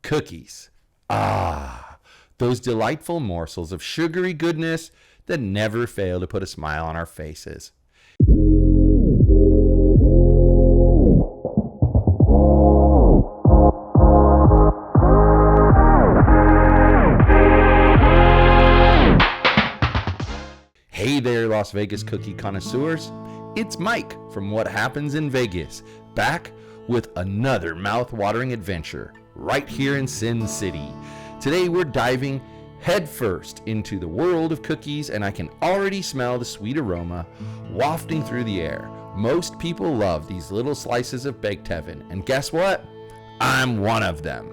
Cookies. Ah, those delightful morsels of sugary goodness that never fail to put a smile on our faces. Hey there, Las Vegas cookie connoisseurs. It's Mike from What Happens in Vegas, back with another mouth-watering adventure right here in Sin City. Today we're diving headfirst into the world of cookies, and I can already smell the sweet aroma wafting through the air. Most people love these little slices of baked heaven, and guess what? I'm one of them.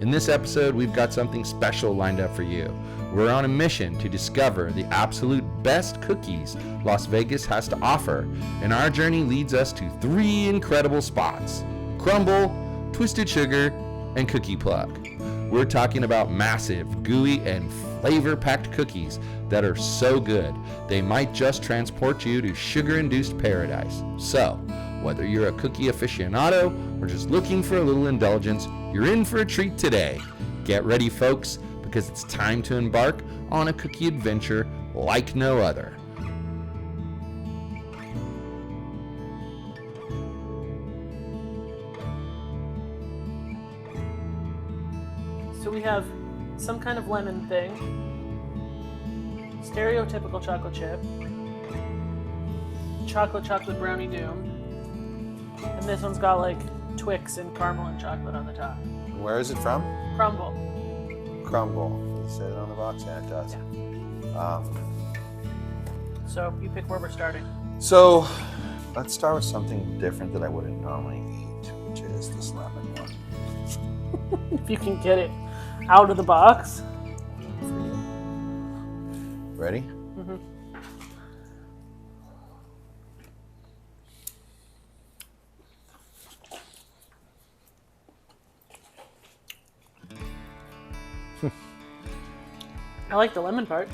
In this episode, we've got something special lined up for you. We're on a mission to discover the absolute best cookies Las Vegas has to offer, and our journey leads us to 3 incredible spots: Crumbl, Twisted Sugar, and Cookie Plug. We're talking about massive, gooey, and flavor-packed cookies that are so good, they might just transport you to sugar-induced paradise. So, whether you're a cookie aficionado or just looking for a little indulgence, you're in for a treat today. Get ready, folks, because it's time to embark on a cookie adventure like no other. So we have some kind of lemon thing, stereotypical chocolate chip, chocolate brownie doom, and this one's got like Twix and caramel and chocolate on the top. Where is it from? Crumbl. Crumbl. Does it say it on the box? Yeah, it does. Yeah. So you pick where we're starting. So let's start with something different that I wouldn't normally eat, which is this lemon one. If you can get it out of the box. For you. Ready? Mm-hmm. I like the lemon part.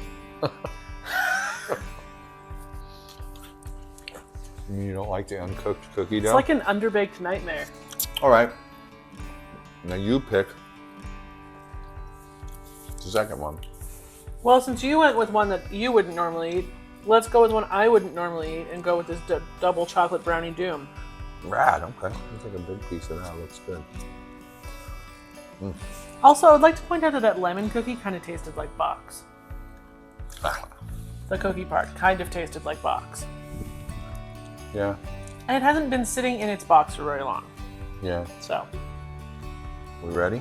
You don't like the uncooked cookie dough? It's like an underbaked nightmare. All right. Now you pick the second one. Well, since you went with one that you wouldn't normally eat, let's go with one I wouldn't normally eat and go with this double chocolate brownie doom. Rad, okay. I'll take a big piece of that. Looks good. Also, I would like to point out that that lemon cookie kind of tasted like box. The cookie part kind of tasted like box. Yeah. And it hasn't been sitting in its box for very long. Yeah. So. We ready?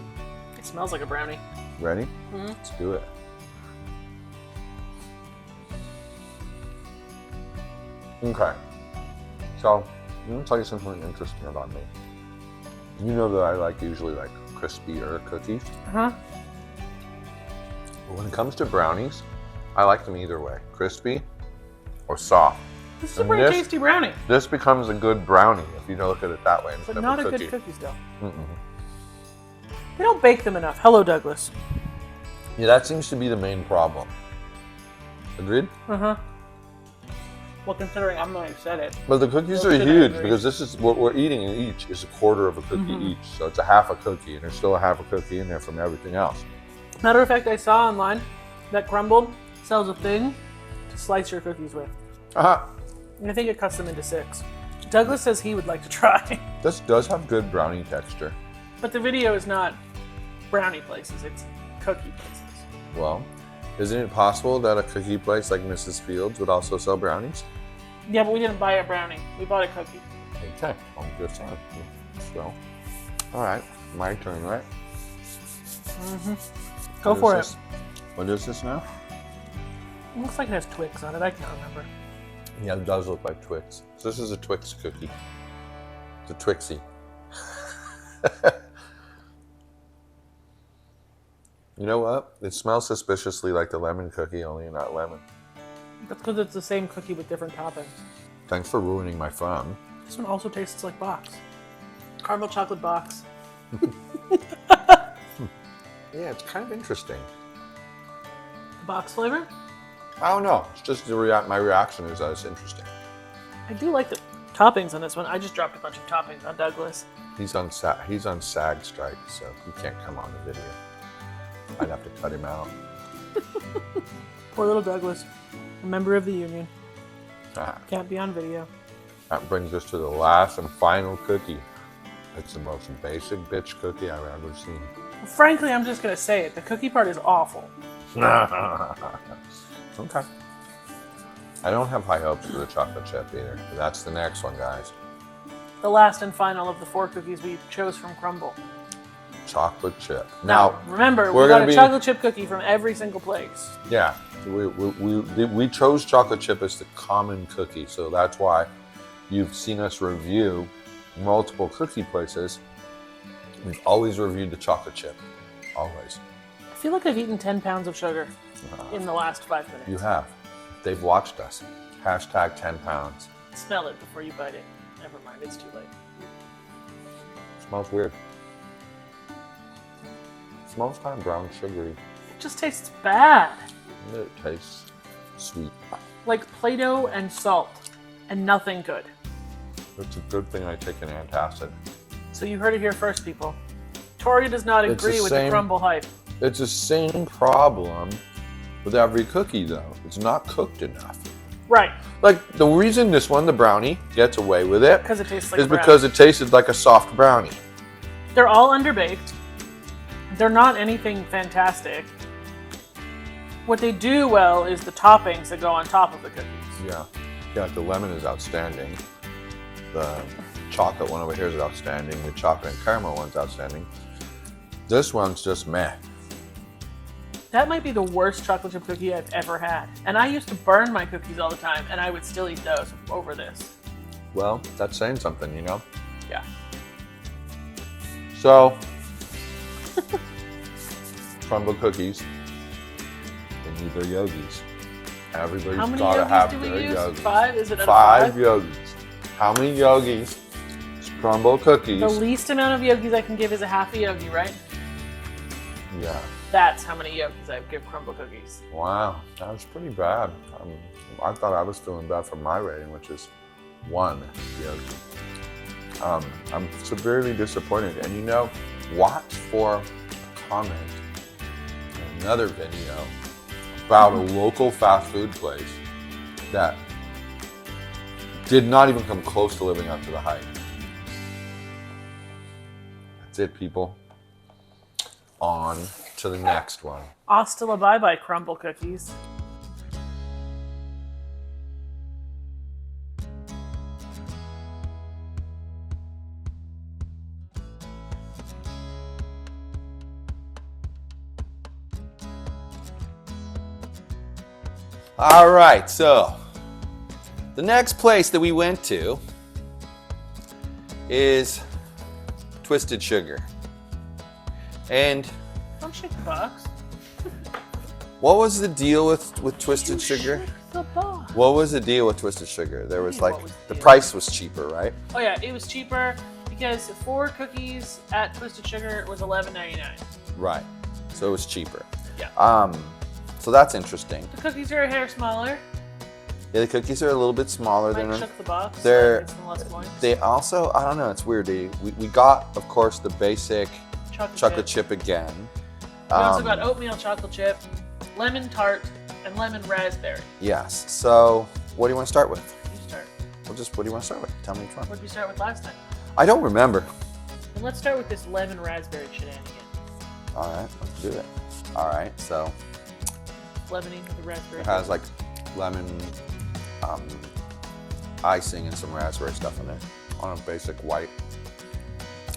It smells like a brownie. Ready? Mm-hmm. Let's do it. Okay. So, let me tell you something interesting about me. You know that I usually like crispier cookies. Uh-huh. But when it comes to brownies, I like them either way, crispy or soft. This is a pretty tasty brownie. This becomes a good brownie if you look at it that way. But not a good cookie still. Mm-mm. They don't bake them enough. Hello, Douglas. Yeah, that seems to be the main problem. Agreed? Uh-huh. Well, considering I'm the one who said it. But the cookies are huge because this is what we're eating in each is a quarter of a cookie each. So it's a half a cookie, and there's still a half a cookie in there from everything else. Matter of fact, I saw online that Crumbl sells a thing to slice your cookies with. Uh-huh. And I think it cuts them into 6. Douglas says he would like to try. This does have good brownie texture. But the video is not brownie places, it's cookie places. Well, isn't it possible that a cookie place like Mrs. Fields would also sell brownies? Yeah, but we didn't buy a brownie. We bought a cookie. Okay, I'm just saying. So, all right, my turn, right? Mm-hmm. Go for it. What is this now? It looks like it has Twix on it. I can't remember. Yeah, it does look like Twix. So this is a Twix cookie. It's a Twixie. You know what? It smells suspiciously like the lemon cookie, only not lemon. That's because it's the same cookie with different toppings. Thanks for ruining my fun. This one also tastes like box. Caramel chocolate box. Yeah, it's kind of interesting. The box flavor? I don't know. It's just my reaction is that it's interesting. I do like the toppings on this one. I just dropped a bunch of toppings on Douglas. He's on SAG strike, so he can't come on the video. I'd have to cut him out. Poor little Douglas, a member of the union. Ah, Can't be on video. that brings us to the last and final cookie. It's the most basic bitch cookie I've ever seen. Frankly, I'm just gonna say it. The cookie part is awful. Okay. I don't have high hopes for the chocolate chip either. That's the next one, guys. The last and final of the 4 cookies we chose from Crumbl. Chocolate chip. Now, remember, we we're got gonna a be- chocolate chip cookie from every single place. Yeah, we chose chocolate chip as the common cookie, so that's why you've seen us review multiple cookie places. We've always reviewed the chocolate chip, always. I feel like I've eaten 10 pounds of sugar in the last 5 minutes. You have. They've watched us. Hashtag 10 pounds. Smell it before you bite it. Never mind, it's too late. Smells weird. Smells kind of brown sugary. It just tastes bad. It tastes sweet. Like Play-Doh and salt. And nothing good. It's a good thing I take an antacid. So you heard it here first, people. Torya does not It's agree the with same- the Crumbl hype. It's the same problem with every cookie, though. It's not cooked enough. Right, Like, the reason this one, the brownie, gets away with it because it tastes like is a brownie. because it tasted like a soft brownie. They're all underbaked. They're not anything fantastic. What they do well is the toppings that go on top of the cookies. Yeah. Yeah, the lemon is outstanding. The chocolate one over here is outstanding. The chocolate and caramel one's outstanding. This one's just meh. That might be the worst chocolate chip cookie I've ever had. And I used to burn my cookies all the time, and I would still eat those over this. Well, that's saying something, you know? Yeah. So, Crumbl cookies, they need their yogis. How Everybody's many gotta have yogis do we their use? yogis. 5? Is it out of 5 5? yogis. How many yogis is Crumbl cookies? The least amount of yogis I can give is a half a yogi, right? Yeah. That's how many yogis I give Crumbl cookies. Wow, that was pretty bad. I thought I was feeling bad for my rating, which is 1 yogi. I'm severely disappointed. And you know, watch for a comment in another video about a local fast food place that did not even come close to living up to the hype. That's it, people. On to the next one. Hasta la bye-bye, Crumbl cookies. All right, so the next place that we went to is Twisted Sugar. And Don't shake the box. what was the deal with Twisted Sugar? Shake the box. What was the deal with Twisted Sugar? There was What like, was the the deal? price was cheaper, right? Oh yeah, it was cheaper because 4 cookies at Twisted Sugar was $11.99. Right. So it was cheaper. Yeah. So that's interesting. The cookies are a hair smaller. Yeah, the cookies are a little bit smaller Mike than shook the box. So they're- that gives them less points. they also, I don't know, it's weird. We got, of course, the basic chocolate chip. chip again. We also got oatmeal chocolate chip, lemon tart, and lemon raspberry. Yes. So what do you want to start with? You start. What do you want to start with? Tell me which one. What did we start with last time? I don't remember. And let's start with this lemon raspberry shenanigan. All right, let's do it. All right, so Lemony with the raspberry. it has like lemon icing and some raspberry stuff in it on a basic white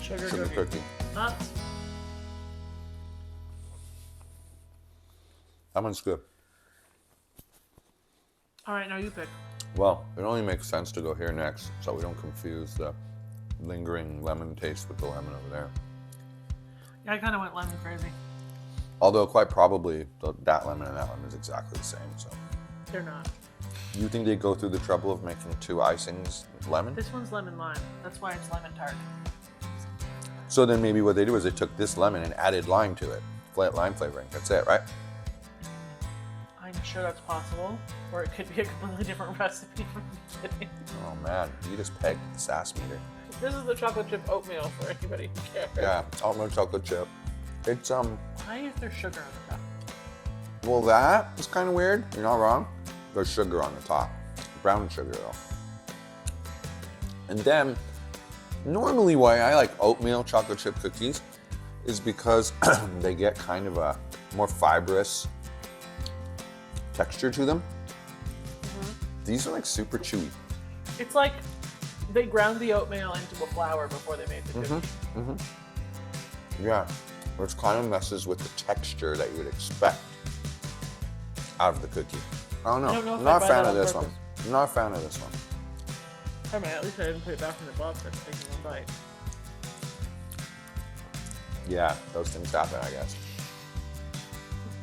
sugar cookie. Nuts. That one's good. All right, now you pick. Well, it only makes sense to go here next so we don't confuse the lingering lemon taste with the lemon over there. Yeah, I kind of went lemon crazy. Although quite probably that lemon and that lemon is exactly the same. So, They're not. you think they go through the trouble of making 2 icings lemon? This one's lemon lime. That's why it's lemon tart. So then maybe what they do is they took this lemon and added lime to it, lime flavoring. That's it, right? I'm sure that's possible. Or it could be a completely different recipe from the beginning. Oh man, you just pegged the sass meter. This is the chocolate chip oatmeal for anybody who cares. Yeah, almond chocolate chip. It's Why is there sugar on the top? well, that is kind of weird. You're not wrong. There's sugar on the top, brown sugar though. And then, normally why I like oatmeal chocolate chip cookies is because they get kind of a more fibrous texture to them. These are like super chewy. It's like they ground the oatmeal into a flour before they made the cookie. Yeah, which kind of messes with the texture that you would expect out of the cookie. I don't know. I don't know if I'm not I a buy fan that of on this one. purpose. I'm not a fan of this one. I mean, at least I didn't put it back in the box after taking one bite. Yeah, those things happen, I guess.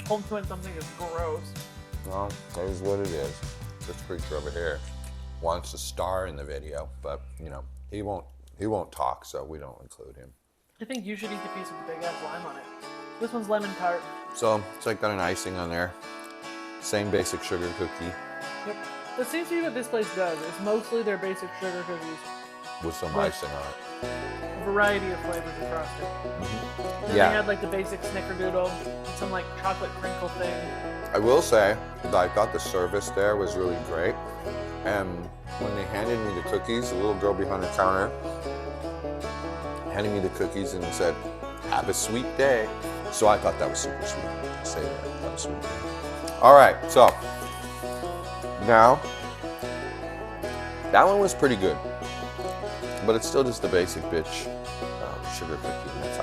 Home when something is gross. Well, that is what it is. This creature over here wants to star in the video, but you know, he won't talk, so we don't include him. I think you should eat the piece with the big ass lime on it. This one's lemon tart. So it's like got an icing on there. Same basic sugar cookie Yep. That seems to be what this place does. It's mostly their basic sugar cookies. with some Right. icing on it. A variety of flavors of frosting. Then Yeah. they had like the basic snickerdoodle and some like chocolate crinkle thing. I will say that I thought the service there was really great. And when they handed me the cookies, the little girl behind the counter handed me the cookies and said, "Have a sweet day." So I thought that was super sweet. I say that. Have a sweet day. All right, so now that one was pretty good, but it's still just the basic bitch sugar cookie mix.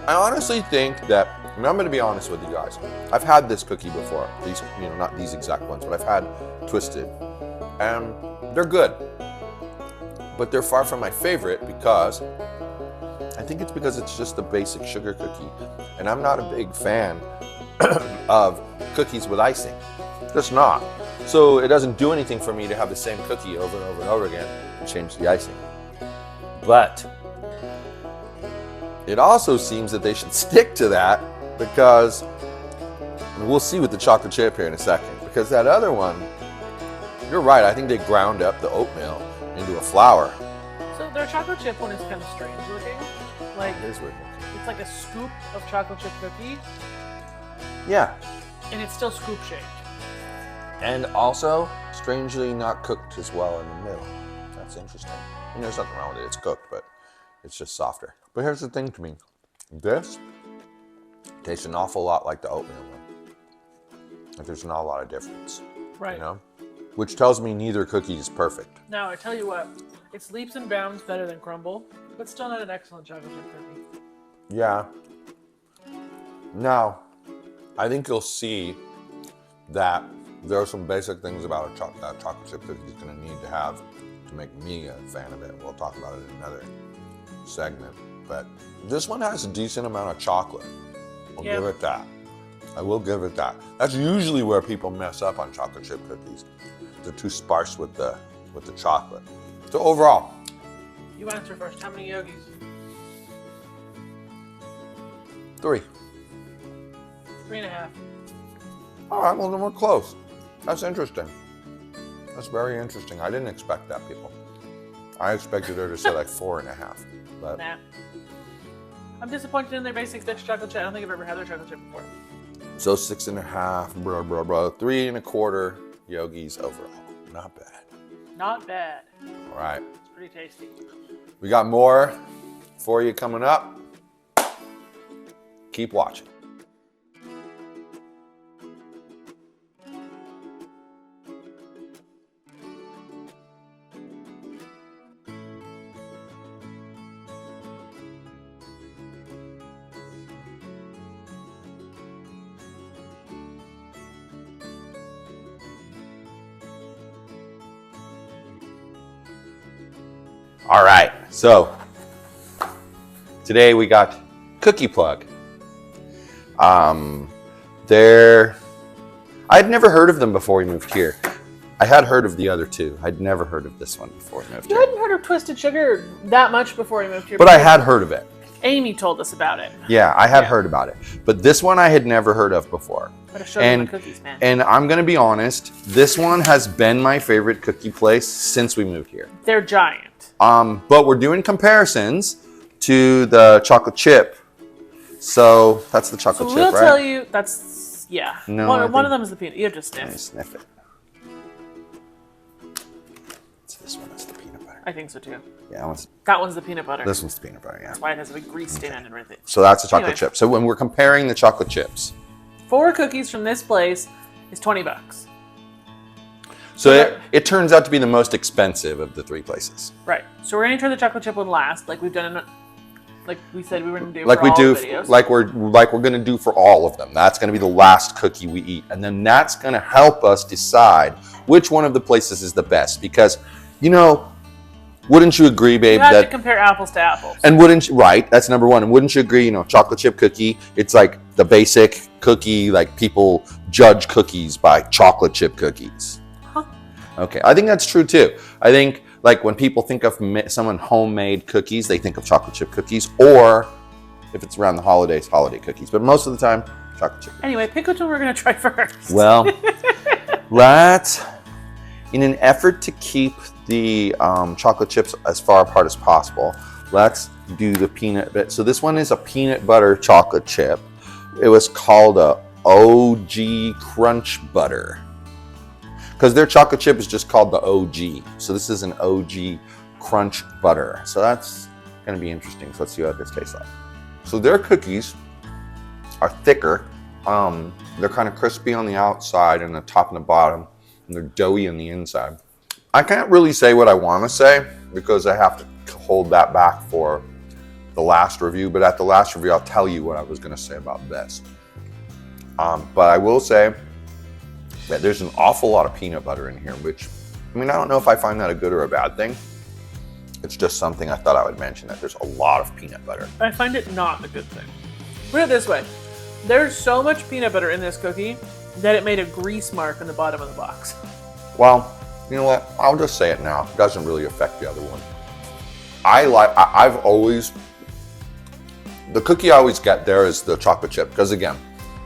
I honestly think that, and I'm going to be honest with you guys, I've had this cookie before. These, you know, not these exact ones, but I've had Twisted, and they're good, but they're far from my favorite because I think it's because it's just the basic sugar cookie, and I'm not a big fan of cookies with icing. Just not. So it doesn't do anything for me to have the same cookie over and over and over again and change the icing. But it also seems that they should stick to that because we'll see with the chocolate chip here in a second. Because that other one, you're right, I think they ground up the oatmeal into a flour. So their chocolate chip one is kind of strange looking. Like It is weird. it's like a scoop of chocolate chip cookie, Yeah. and it's still scoop shaped. And also, strangely not cooked as well in the middle. That's interesting. And there's nothing wrong with it. It's cooked, but it's just softer. But here's the thing to me. This tastes an awful lot like the oatmeal one. Like there's not a lot of difference. Right. You know? Which tells me neither cookie is perfect. Now I tell you what, it's leaps and bounds better than Crumbl, but still not an excellent chocolate chip cookie. Yeah. Now, I think you'll see that there are some basic things about a chocolate chip cookie is going to need to have to make me a fan of it. We'll talk about it in another segment. But this one has a decent amount of chocolate. I'll give it that. I will give it that. That's usually where people mess up on chocolate chip cookies. They're too sparse with the chocolate. So overall, You answer first. How many yogis? 3. 3.5. All right, well then we're close. That's interesting. That's very interesting. I didn't expect that, people. I expected her to say like 4.5. But Nah. I'm disappointed in their basic bitch chocolate chip. I don't think I've ever had their chocolate chip before. so 6.5, blah, blah, blah. 3.25 yogis overall. Not bad. Not bad. All right. It's pretty tasty. We got more for you coming up. Keep watching. All right, so today we got Cookie Plug. I'd never heard of them before we moved here. I had heard of the other two. I'd never heard of this one before we moved You here. hadn't heard of Twisted Sugar that much before we moved here. But I had heard of it. Amy told us about it. Yeah, I had heard about it. But this one I had never heard of before. Gotta show them the cookies, man. And I'm going to be honest, this one has been my favorite cookie place since we moved here. They're giant. But we're doing comparisons to the chocolate chip. So that's the chocolate chip, right? So we'll tell you, that's, yeah. No, one of them is the peanut. You just sniff. Sniff it. So this one is the peanut butter. I think so too. Yeah, That one's the peanut butter. this one's the peanut butter, yeah. That's why it has a big grease stain on it right there. So that's the chocolate Anyway. chip. So when we're comparing the chocolate chips. 4 cookies from this place is $20. So it turns out to be the most expensive of the 3 places. Right. So we're gonna try the chocolate chip one last, like we've done, like we said we were gonna do. Like for we all do, the videos. like we're gonna do for all of them. That's gonna be the last cookie we eat, and then that's gonna help us decide which one of the places is the best. Because, wouldn't you agree, babe? You have that to compare apples to apples. And wouldn't you, right? That's number one. And wouldn't you agree? Chocolate chip cookie. It's like the basic cookie. Like people judge cookies by chocolate chip cookies. Huh. Okay, I think that's true too. I think like when people think of someone homemade cookies, they think of chocolate chip cookies, or if it's around the holidays, holiday cookies. But most of the time, chocolate chip cookies. Anyway, pick which one we're gonna try first. Well, let's, in an effort to keep the chocolate chips as far apart as possible, let's do the peanut bit. So this one is a peanut butter chocolate chip. It was called a OG Crunch Butter because their chocolate chip is just called the OG. So this is an OG Crunch Butter. So that's going to be interesting. So let's see what this tastes like. So their cookies are thicker. They're kind of crispy on the outside and the top and the bottom, and they're doughy on the inside. I can't really say what I want to say because I have to hold that back for the last review. But at the last review, I'll tell you what I was going to say about this. But I will say that there's an awful lot of peanut butter in here, which, I don't know if I find that a good or a bad thing. It's just something I thought I would mention, that there's a lot of peanut butter. I find it not a good thing. Put it this way. There's so much peanut butter in this cookie that it made a grease mark on the bottom of the box. Well, you know what? I'll just say it now. It doesn't really affect the other one. I've always, the cookie I always get there is the chocolate chip. Because again,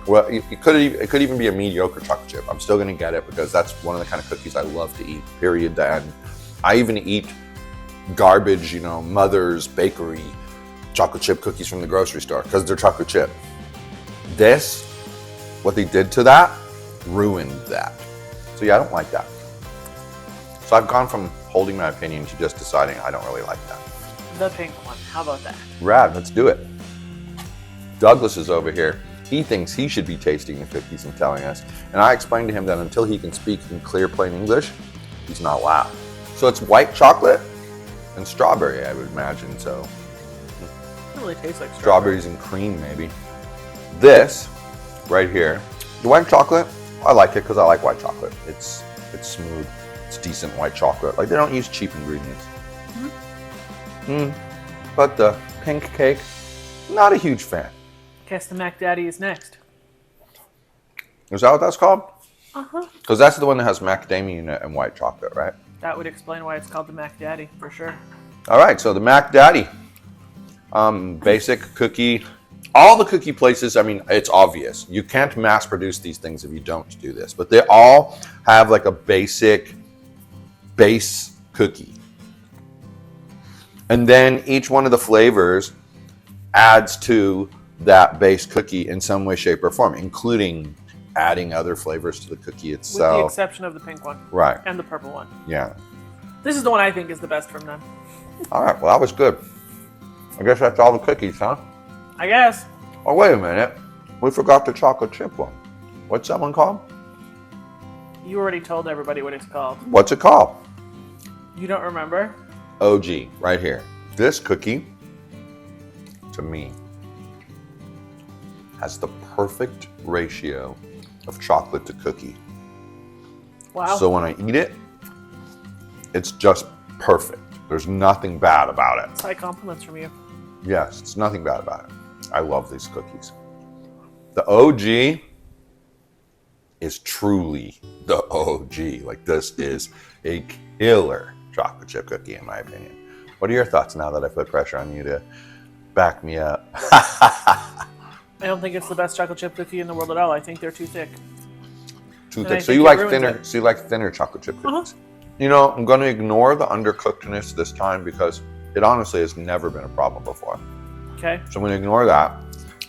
well, it could even be a mediocre chocolate chip. I'm still gonna get it because that's one of the kind of cookies I love to eat, period. And I even eat garbage, Mother's Bakery chocolate chip cookies from the grocery store because they're chocolate chip. This, what they did to that, ruined that. So yeah, I don't like that. So I've gone from holding my opinion to just deciding I don't really like that. The pink one. How about that? Rad, let's do it. Douglas is over here. He thinks he should be tasting the cookies and telling us. And I explained to him that until he can speak in clear, plain English, he's not allowed. So it's white chocolate and strawberry, I would imagine. So It doesn't really tastes like strawberries and cream, maybe. This right here, the white chocolate, I like it because I like white chocolate. It's smooth. It's decent white chocolate. Like they don't use cheap ingredients. But the pink cake, not a huge fan. Guess the Mac Daddy is next. Is that what that's called? Uh-huh. Because that's the one that has macadamia in it and white chocolate, right? That would explain why it's called the Mac Daddy, for sure. All right, so the Mac Daddy. Basic cookie. All the cookie places, it's obvious. You can't mass produce these things if you don't do this. But they all have like a basic base cookie. And then each one of the flavors adds to that base cookie in some way, shape, or form, including adding other flavors to the cookie itself. With the exception of the pink one. Right. And the purple one. Yeah. This is the one I think is the best from them. All right, well, that was good. I guess that's all the cookies, huh? I guess. Oh, wait a minute. We forgot the chocolate chip one. What's that one called? You already told everybody what it's called. What's it called? You don't remember? OG, right here. This cookie, to me, has the perfect ratio of chocolate to cookie. Wow. So when I eat it, it's just perfect. There's nothing bad about it. It's high compliments from you. Yes, it's nothing bad about it. I love these cookies. The OG is truly the OG. Like, this is a killer chocolate chip cookie, in my opinion. What are your thoughts now that I put pressure on you to Back me up. I don't think it's the best chocolate chip cookie in the world at all. I think they're too thick. Too And I thick. So think you it like ruins thinner. it. So you like thinner chocolate chip cookies. Uh-huh. You know, I'm going to ignore the undercookedness this time because it honestly has never been a problem before. Okay. So I'm going to ignore that.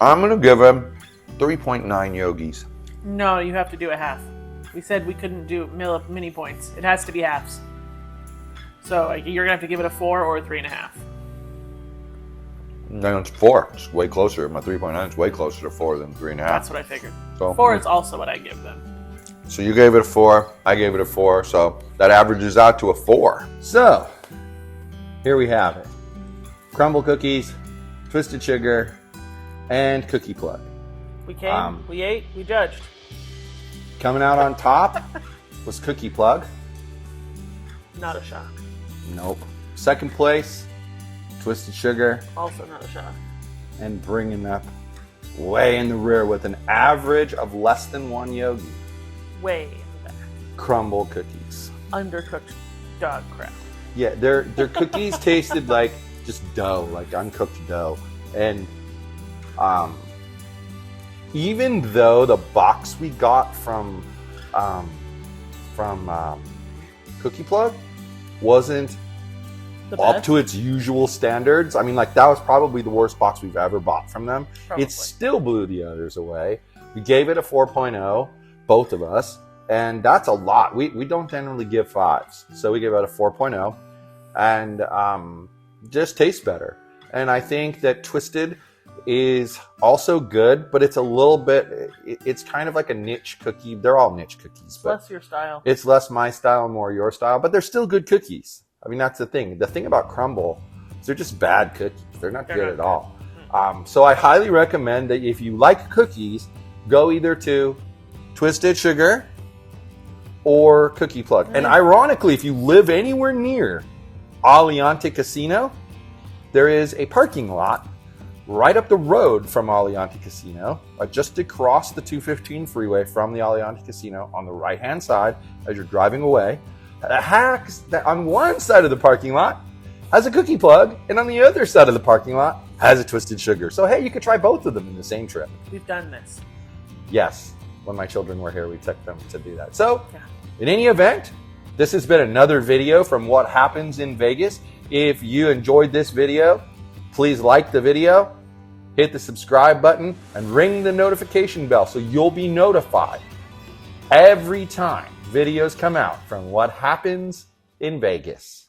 I'm going to give them 3.9 yogis. No, you have to do a half. We said we couldn't do mini points. It has to be halves. So you're gonna have to give it a 4 or a 3.5. No, it's 4. It's way closer. My 3.9 is way closer to 4 than 3.5. That's what I figured. So 4 is also what I give them. So you gave it a 4. I gave it a 4. So that averages out to a 4. So, here we have it. Crumbl cookies, twisted sugar, and cookie plug. We came, we ate, we judged. Coming out on top was cookie plug. Not a shock. Nope. Second place, twisted sugar, Also not a shock. and bringing up way in the rear with an average of less than 1 yogi. Way in the back. Crumbl cookies. Undercooked dog crap. Yeah, their cookies tasted like just dough, like uncooked dough. And even though the box we got from Cookie Plug wasn't The up best? to its usual standards, I mean, like that was probably the worst box we've ever bought from them. Probably. It still blew the others away. We gave it a 4.0, both of us, and that's a lot. We don't generally give 5s, so we gave it a 4.0, and just tastes better. And I think that Twisted is also good, but it's a little bit, it's kind of like a niche cookie. They're all niche cookies, but Less your style. it's less my style, more your style, but they're still good cookies. I mean, that's the thing. The thing about Crumbl is they're just bad cookies. They're not They're good not at all. So I highly recommend that if you like cookies, go either to Twisted Sugar or Cookie Plug. And ironically, if you live anywhere near Aliante Casino, there is a parking lot right up the road from Aliante Casino, just across the 215 freeway from the Aliante Casino on the right-hand side as you're driving away. That on one side of the parking lot has a Cookie Plug, and on the other side of the parking lot has a Twisted Sugar. So hey, you could try both of them in the same trip. We've done this. Yes, when my children were here, we took them to do that. So, Yeah. in any event, this has been another video from What Happens in Vegas. If you enjoyed this video, please like the video, hit the subscribe button, and ring the notification bell so you'll be notified every time videos come out from What Happens in Vegas.